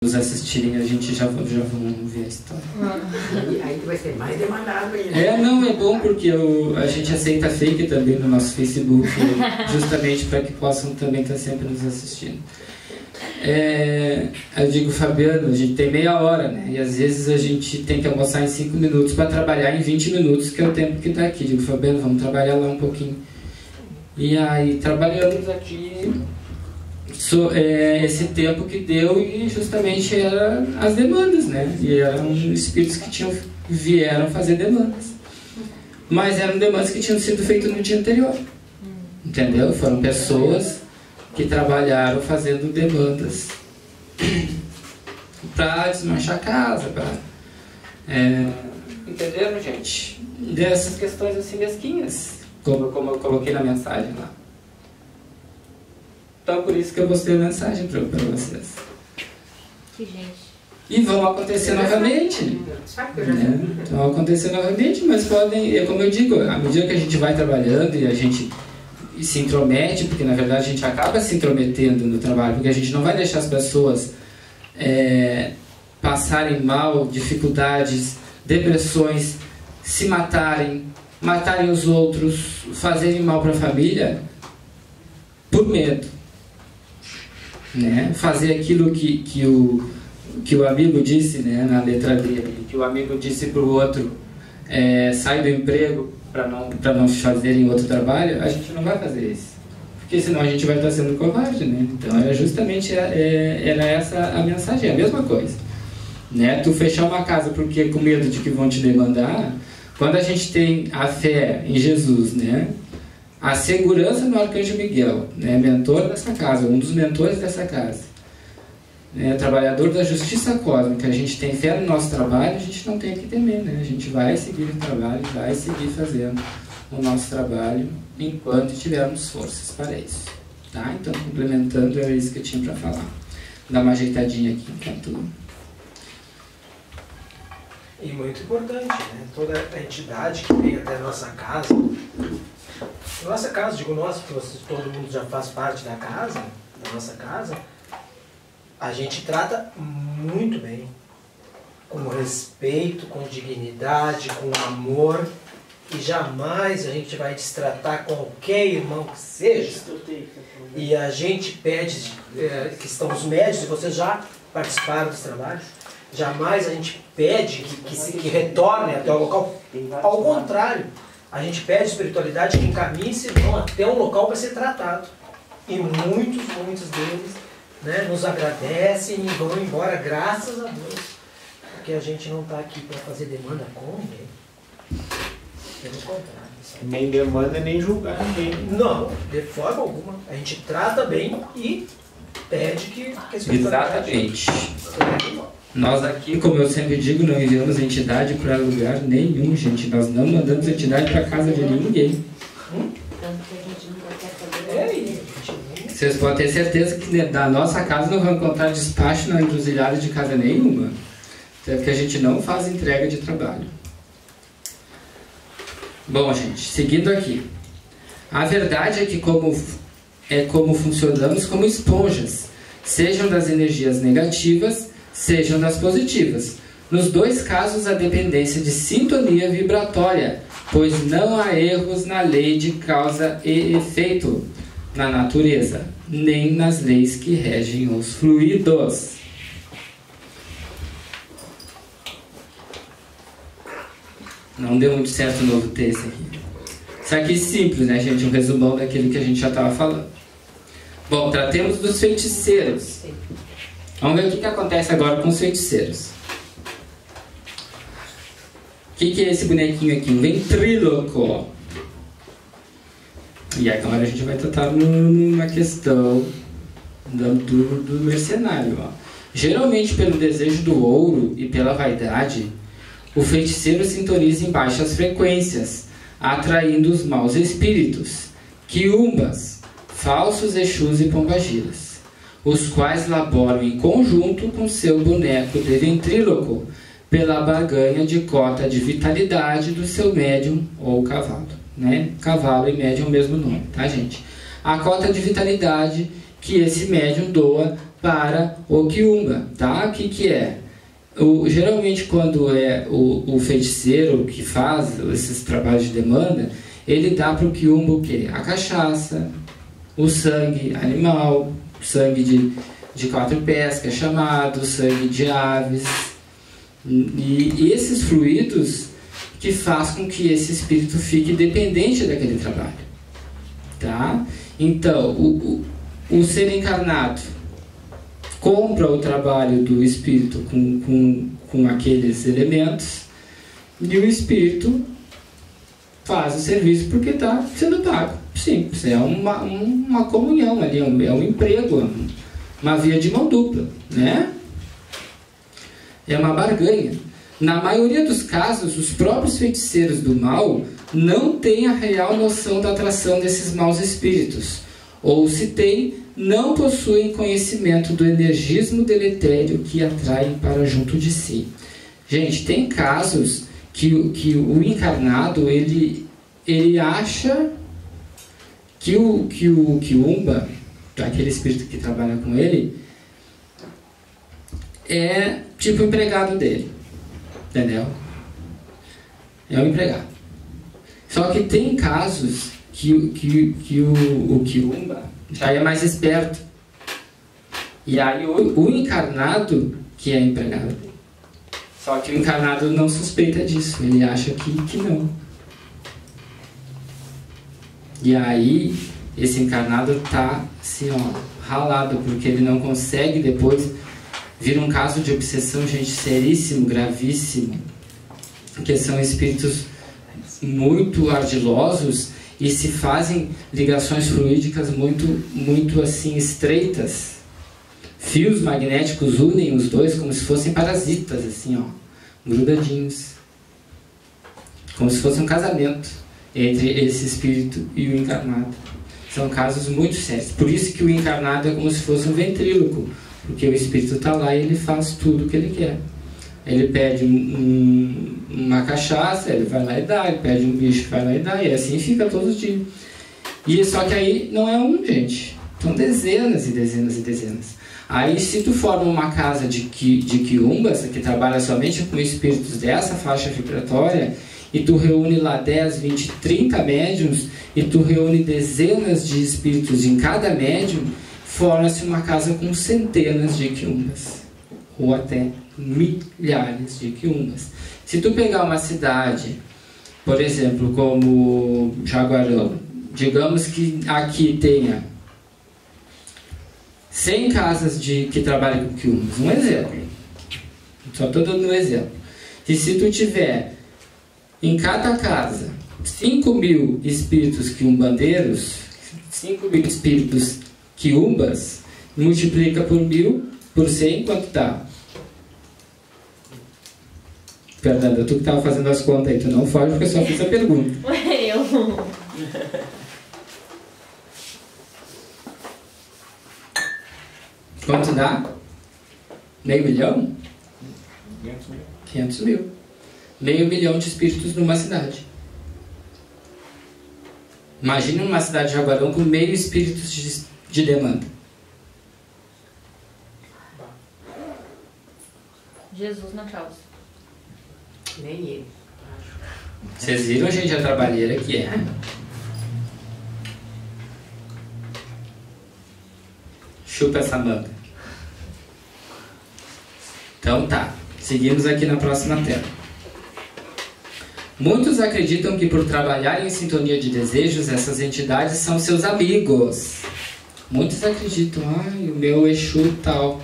nos assistirem, a gente já vamos ver a história. Aí vai ser mais demandado ainda. Não, é bom porque a gente aceita fake também no nosso Facebook, justamente para que possam também estar sempre nos assistindo. Eu digo, Fabiano, a gente tem meia hora, né? E às vezes a gente tem que almoçar em 5 minutos para trabalhar em 20 minutos, que é o tempo que está aqui. Digo, Fabiano, vamos trabalhar lá um pouquinho. E aí trabalhamos aqui esse tempo que deu, e justamente eram as demandas, né? E eram espíritos que vieram fazer demandas. Mas eram demandas que tinham sido feitas no dia anterior. Entendeu? Foram pessoas que trabalharam fazendo demandas para desmanchar a casa, entenderam, gente? Dessas questões assim mesquinhas, como eu coloquei na mensagem lá. Então, por isso que eu mostrei a mensagem para vocês. Que gente. E vão acontecer novamente. Vão acontecer novamente, mas podem, como eu digo, à medida que a gente vai trabalhando e a gente se intromete, porque na verdade a gente acaba se intrometendo no trabalho, porque a gente não vai deixar as pessoas passarem mal, dificuldades, depressões, se matarem os outros, fazerem mal para a família por medo, né? Fazer aquilo que o amigo disse, né, na letra dele, que o amigo disse para o outro, sai do emprego para não fazerem outro trabalho, a gente não vai fazer isso, porque senão a gente vai estar sendo covarde, né? Então era justamente era essa a mensagem, a mesma coisa, né? Tu fechar uma casa porque com medo de que vão te demandar, quando a gente tem a fé em Jesus, né? A segurança no Arcanjo Miguel, né? Mentor dessa casa, um dos mentores dessa casa, trabalhador da justiça cósmica, a gente tem fé no nosso trabalho, a gente não tem que temer, né? A gente vai seguir o trabalho, vai seguir fazendo o nosso trabalho enquanto tivermos forças para isso, tá? Então, complementando, era isso que eu tinha para falar. Dá uma ajeitadinha aqui enquanto... E muito importante, né? Toda a entidade que vem até a nossa casa, digo nós, porque todo mundo já faz parte da casa, da nossa casa, a gente trata muito bem, com respeito, com dignidade, com amor, e jamais a gente vai destratar qualquer irmão que seja. E a gente pede, que estão os médios, e vocês já participaram dos trabalhos, jamais a gente pede que retorne até o local. Ao contrário, a gente pede a espiritualidade que encaminhe esse irmão até um local para ser tratado. E muitos deles, né, nos agradecem e vão embora, graças a Deus, porque a gente não está aqui para fazer demanda com ninguém. Pelo contrário. Sabe? Nem demanda, nem julgar ninguém. Não, de forma alguma. A gente trata bem e pede que a espiritualidade... Exatamente. Nós aqui, como eu sempre digo, não enviamos entidade para lugar nenhum, gente. Nós não mandamos entidade para casa de ninguém. Tanto que a gente nunca quer fazer. Vocês podem ter certeza que da nossa casa não vão encontrar despacho na encruzilhada de casa nenhuma. Até porque a gente não faz entrega de trabalho. Bom, gente, seguindo aqui. A verdade é que como funcionamos como esponjas, sejam das energias negativas, sejam das positivas. Nos dois casos, a dependência de sintonia vibratória, pois não há erros na lei de causa e efeito, na natureza, nem nas leis que regem os fluidos. Não deu muito certo o novo texto aqui. Isso aqui é simples, né, gente? Um resumão daquilo que a gente já estava falando. Bom, tratemos dos feiticeiros. Vamos ver o que acontece agora com os feiticeiros. O que é esse bonequinho aqui? Um ventríloco. E agora a gente vai tratar numa questão do mercenário. Ó. Geralmente, pelo desejo do ouro e pela vaidade, o feiticeiro sintoniza em baixas frequências, atraindo os maus espíritos, quiumbas, falsos exus e pombagiras, os quais laboram em conjunto com seu boneco de ventríloco pela barganha de cota de vitalidade do seu médium ou cavalo. Né? Cavalo e médium é o mesmo nome, tá, gente? A cota de vitalidade que esse médium doa para o quiumba, tá? O que é? Geralmente quando é o feiticeiro que faz esses trabalhos de demanda, ele dá para o quiumba o quê? A cachaça, o sangue animal, sangue de 4 pés, que é chamado, sangue de aves, e esses fluidos que faz com que esse espírito fique dependente daquele trabalho, tá? Então, o ser encarnado compra o trabalho do espírito com aqueles elementos, e o espírito faz o serviço porque está sendo pago. Simples, é uma comunhão ali, é um emprego, uma via de mão dupla, né? É uma barganha. Na maioria dos casos, os próprios feiticeiros do mal não têm a real noção da atração desses maus espíritos, ou se tem, não possuem conhecimento do energismo deletério que atraem para junto de si. Gente, tem casos que o encarnado ele acha que o quiumba, aquele espírito que trabalha com ele, é tipo o empregado dele, entendeu? É um empregado. Só que tem casos que o quiumba já é mais esperto, e aí o encarnado que é empregado dele. Só que o encarnado não suspeita disso, ele acha que não. E aí esse encarnado tá assim, ó, ralado, porque ele não consegue depois. Vira um caso de obsessão, gente, seríssimo, gravíssimo, que são espíritos muito ardilosos e se fazem ligações fluídicas muito assim estreitas. Fios magnéticos unem os dois como se fossem parasitas, assim, ó, grudadinhos, como se fosse um casamento entre esse espírito e o encarnado. São casos muito sérios. Por isso que o encarnado é como se fosse um ventríloco, porque o espírito está lá e ele faz tudo o que ele quer. Ele pede uma cachaça, ele vai lá e dá. Ele pede um bicho, vai lá e dá. E assim fica todos os dias. E só que aí não é um, gente. São dezenas e dezenas e dezenas. Aí se tu forma uma casa de quiumbas, que trabalha somente com espíritos dessa faixa vibratória, e tu reúne lá 10, 20, 30 médiums, e tu reúne dezenas de espíritos em cada médium, forma-se uma casa com centenas de quiumbas, ou até milhares de quiumbas. Se tu pegar uma cidade, por exemplo, como Jaguarão, digamos que aqui tenha 100 casas que trabalham com quiumbas, um exemplo, só estou dando um exemplo. E se tu tiver em cada casa 5.000 espíritos quiumbandeiros, 5.000 espíritos quiumbas, multiplica por 1.000, por 100, quanto dá? Fernanda, tu que estava fazendo as contas aí, tu não foge porque eu só fiz a pergunta. Eu. Quanto dá? Meio milhão? 500 mil. 500 mil. Meio milhão de espíritos numa cidade. Imagina uma cidade de Jaguarão com meio espíritos de demanda. Jesus na causa. Nem ele. Vocês viram, gente, a trabalheira que é? Chupa essa manga. Então tá, seguimos aqui na próxima tela. Muitos acreditam que por trabalhar em sintonia de desejos, essas entidades são seus amigos. Muitos acreditam, o meu Exu tal.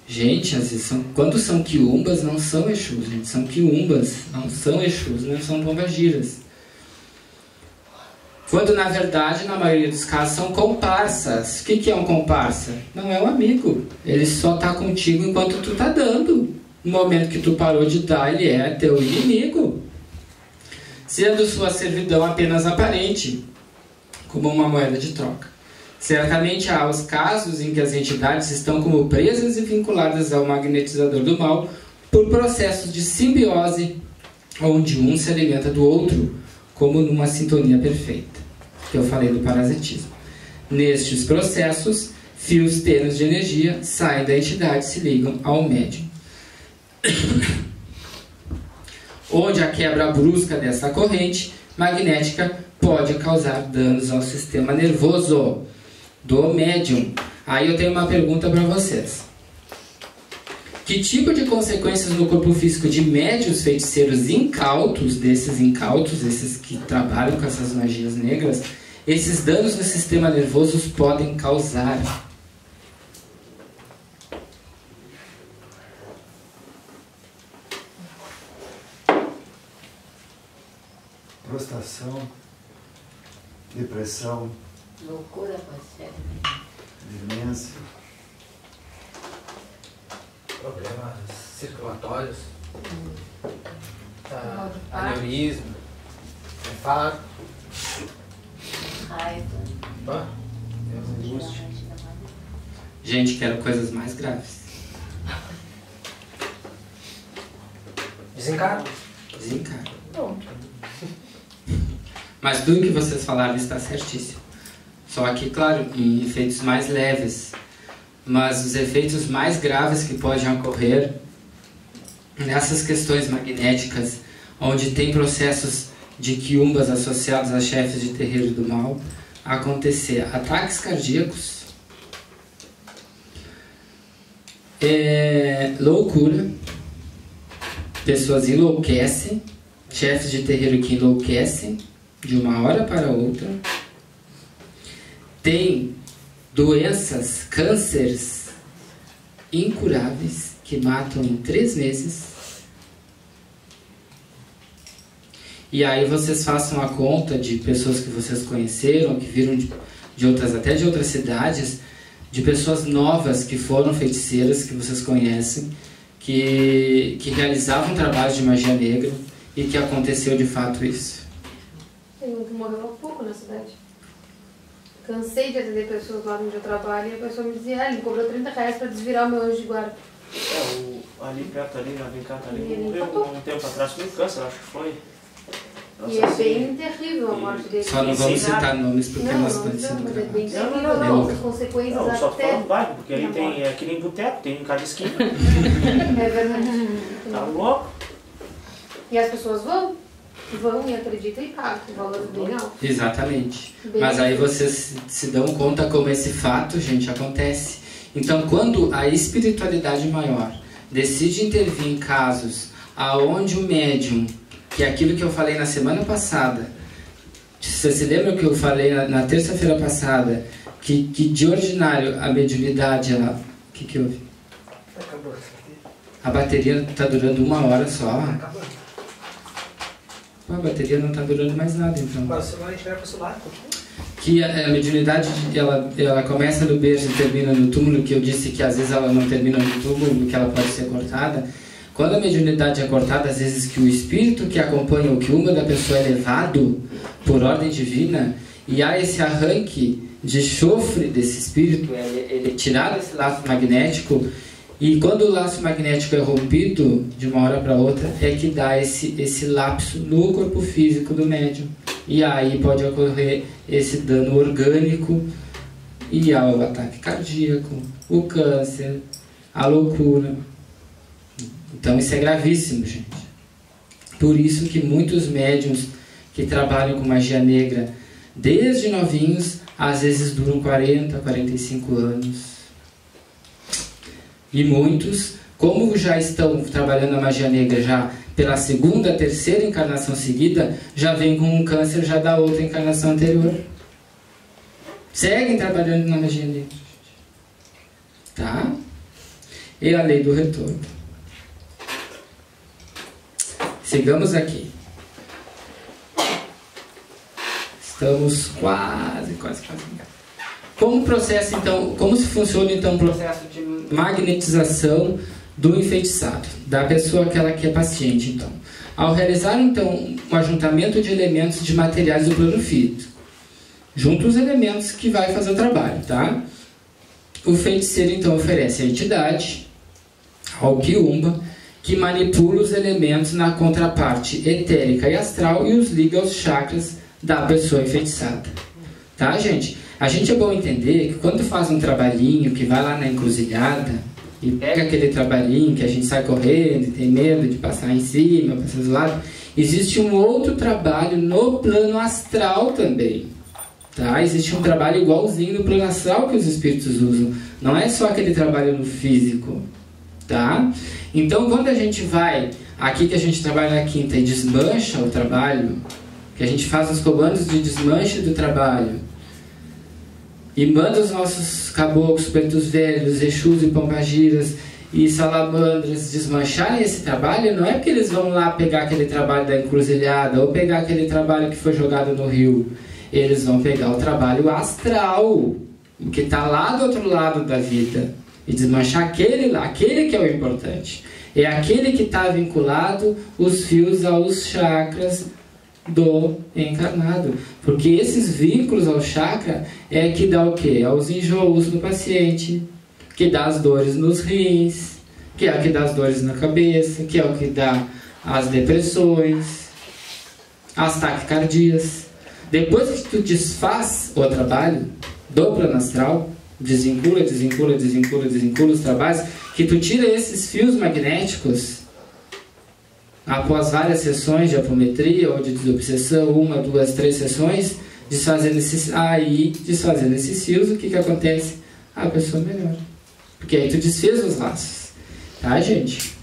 Gente, às vezes quando são quiumbas, não são Exus, gente. São quiumbas, não são Exus, não são pombagiras. Quando, na verdade, na maioria dos casos, são comparsas. O que é um comparsa? Não é um amigo. Ele só está contigo enquanto tu está dando. No momento que tu parou de dar, ele é teu inimigo. Sendo sua servidão apenas aparente, como uma moeda de troca. Certamente há os casos em que as entidades estão como presas e vinculadas ao magnetizador do mal por processos de simbiose, onde um se alimenta do outro, como numa sintonia perfeita, que eu falei do parasitismo. Nestes processos, Fios tênues de energia saem da entidade e se ligam ao médium. Onde a quebra brusca dessa corrente magnética pode causar danos ao sistema nervoso do médium. Aí eu tenho uma pergunta para vocês. Que tipo de consequências no corpo físico de médiuns feiticeiros incautos, esses que trabalham com essas magias negras, esses danos no sistema nervoso podem causar? Prostração, depressão, Loucura, parceiro. demência, Problemas circulatórios, Mal de parto. aneurisma, infarto, Raiva. angústia. Gente, quero coisas mais graves. Desencargo. Desencargo. Pronto. Mas tudo que vocês falaram está certíssimo. Só que, claro, em efeitos mais leves. Mas os efeitos mais graves que podem ocorrer nessas questões magnéticas, onde tem processos de quiumbas associados a chefes de terreiro do mal, acontecer ataques cardíacos, loucura, pessoas enlouquecem, chefes de terreiro que enlouquecem de uma hora para outra, tem doenças, cânceres incuráveis que matam em 3 meses. E aí vocês façam a conta de pessoas que vocês conheceram, que viram de outras, até de outras cidades, de pessoas novas que foram feiticeiras, que vocês conhecem, que realizavam trabalhos de magia negra e que aconteceu de fato isso. Tem um que morreu há pouco na cidade. Cansei de atender pessoas lá onde eu trabalho e a pessoa me dizia, ele me cobrou R$30 para desvirar o meu anjo de guarda. Ali perto, ali na Brincata, ali, E ele morreu empatou. um tempo atrás com câncer, acho que foi. E é bem terrível a morte dele. Só não vamos citar nomes porque Não, nós não, estamos sendo mas é bem gravados. terrível. Não, Não, as consequências Não, só tô até... falando do bairro, porque ali na tem, morte. é que nem boteco, tem em cada esquina. É verdade. Tá louco? E as pessoas vão e acreditam e pagam com valores bem altos. Exatamente. Bem Mas aí altos. vocês se dão conta como esse fato, gente, acontece. Então, quando a espiritualidade maior decide intervir em casos aonde o médium, que é aquilo que eu falei na semana passada, vocês se lembram que eu falei na terça-feira passada, que de ordinário a mediunidade, ela... O que houve? Acabou isso aqui. A bateria está durando 1 hora só. Acabou. Pô, a bateria não está durando mais nada, então. Agora o celular, a gente vai pro celular, continua. Que a mediunidade, ela começa no berço e termina no túmulo, que eu disse que às vezes ela não termina no túmulo, que ela pode ser cortada. Quando a mediunidade é cortada, às vezes que o espírito que acompanha o quiumba da pessoa é levado por ordem divina, e há esse arranque de chofre desse espírito, ele é tirado esse laço magnético, e quando o laço magnético é rompido de uma hora para outra, é que dá esse lapso no corpo físico do médium. E aí pode ocorrer esse dano orgânico, e há o ataque cardíaco, o câncer, a loucura. Então isso é gravíssimo, gente. Por isso que muitos médiuns que trabalham com magia negra desde novinhos, às vezes duram 40, 45 anos. E muitos, como já estão trabalhando a magia negra já pela 2ª, 3ª encarnação seguida, já vem com um câncer já da outra encarnação anterior. Seguem trabalhando na magia negra. Tá? E a lei do retorno. Sigamos aqui. Estamos quase. Como processo, então, como se funciona então o processo de magnetização do enfeitiçado, da pessoa aquela que é paciente, então? Ao realizar então um ajuntamento de elementos de materiais do plano físico, junto os elementos que vai fazer o trabalho, tá? O feiticeiro então oferece a entidade, ao quiumba, que manipula os elementos na contraparte etérica e astral e os liga aos chakras da pessoa enfeitiçada. Tá, gente? A gente é bom entender que quando faz um trabalhinho, que vai lá na encruzilhada e pega aquele trabalhinho que a gente sai correndo e tem medo de passar em cima, passar do lado, existe um outro trabalho no plano astral também. Tá? Existe um trabalho igualzinho no plano astral que os espíritos usam. Não é só aquele trabalho no físico. Tá? Então, quando a gente vai aqui, que a gente trabalha na quinta e desmancha o trabalho, que a gente faz os comandos de desmanche do trabalho e manda os nossos caboclos, pretos velhos, exus e pombagiras e salamandras desmancharem esse trabalho, não é porque eles vão lá pegar aquele trabalho da encruzilhada ou pegar aquele trabalho que foi jogado no rio. Eles vão pegar o trabalho astral, que está lá do outro lado da vida, e desmanchar aquele lá, aquele que é o importante. É aquele que está vinculado os fios aos chakras do encarnado. Porque esses vínculos ao chakra é que dá o quê? Aos enjoos no paciente, que dá as dores nos rins, que é o que dá as dores na cabeça, que é o que dá as depressões, as taquicardias. Depois que tu desfaz o trabalho do plano astral, desvincula os trabalhos, que tu tira esses fios magnéticos após várias sessões de apometria ou de desobsessão, 1, 2, 3 sessões, desfazendo esses fios, o que acontece? A pessoa melhora. Porque aí tu desfez os laços. Tá, gente?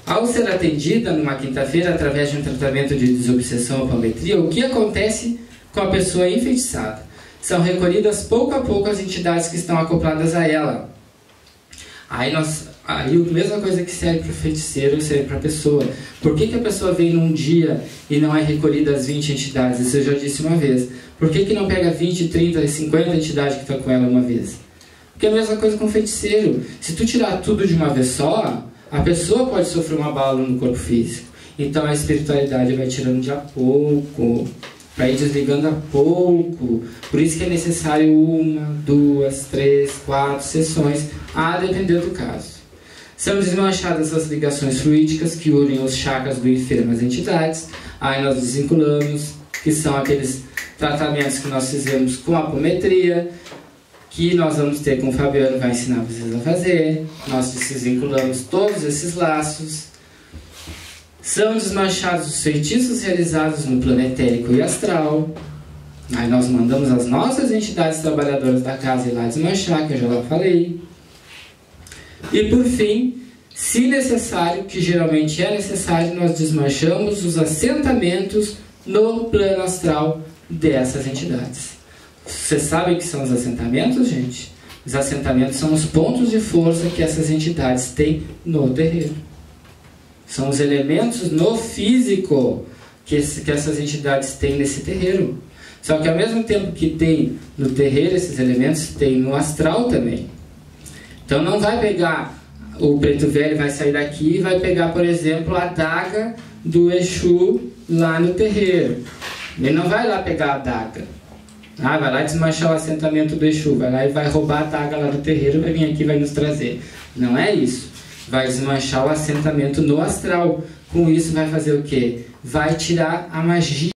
Ao ser atendida numa quinta-feira através de um tratamento de desobsessão ou apometria, o que acontece com a pessoa enfeitiçada? São recolhidas pouco a pouco as entidades que estão acopladas a ela. Aí a mesma coisa que serve para o feiticeiro serve para a pessoa. Por que a pessoa vem num dia e não é recolhida as 20 entidades? Isso eu já disse uma vez. Por que não pega 20, 30, 50 entidades que estão com ela uma vez? Porque é a mesma coisa com o feiticeiro. Se tu tirar tudo de uma vez só, a pessoa pode sofrer um abalo no corpo físico. Então a espiritualidade vai tirando de a pouco, para ir desligando a pouco. Por isso que é necessário 1, 2, 3, 4 sessões, a depender do caso. São desmanchadas as ligações fluídicas que unem os chakras do enfermo às entidades. Aí nós desvinculamos, que são aqueles tratamentos que nós fizemos com a apometria, que nós vamos ter com o Fabiano, vai ensinar vocês a fazer. Nós desvinculamos todos esses laços. São desmanchados os feitiços realizados no plano etérico e astral. Aí nós mandamos as nossas entidades trabalhadoras da casa ir lá desmanchar, que eu já falei. E por fim, se necessário, que geralmente é necessário, nós desmanchamos os assentamentos no plano astral dessas entidades. Vocês sabem o que são os assentamentos, gente? Os assentamentos são os pontos de força que essas entidades têm no terreiro. São os elementos no físico que essas entidades têm nesse terreiro. Só que ao mesmo tempo que tem no terreiro esses elementos, tem no astral também. Então não vai pegar, o preto velho vai sair daqui e vai pegar, por exemplo, a adaga do Exu lá no terreiro. Ele não vai lá pegar a adaga. Vai lá desmanchar o assentamento do Exu, vai lá e vai roubar a adaga lá do terreiro, vai vir aqui e vai nos trazer. Não é isso. Vai desmanchar o assentamento no astral. Com isso vai fazer o quê? Vai tirar a magia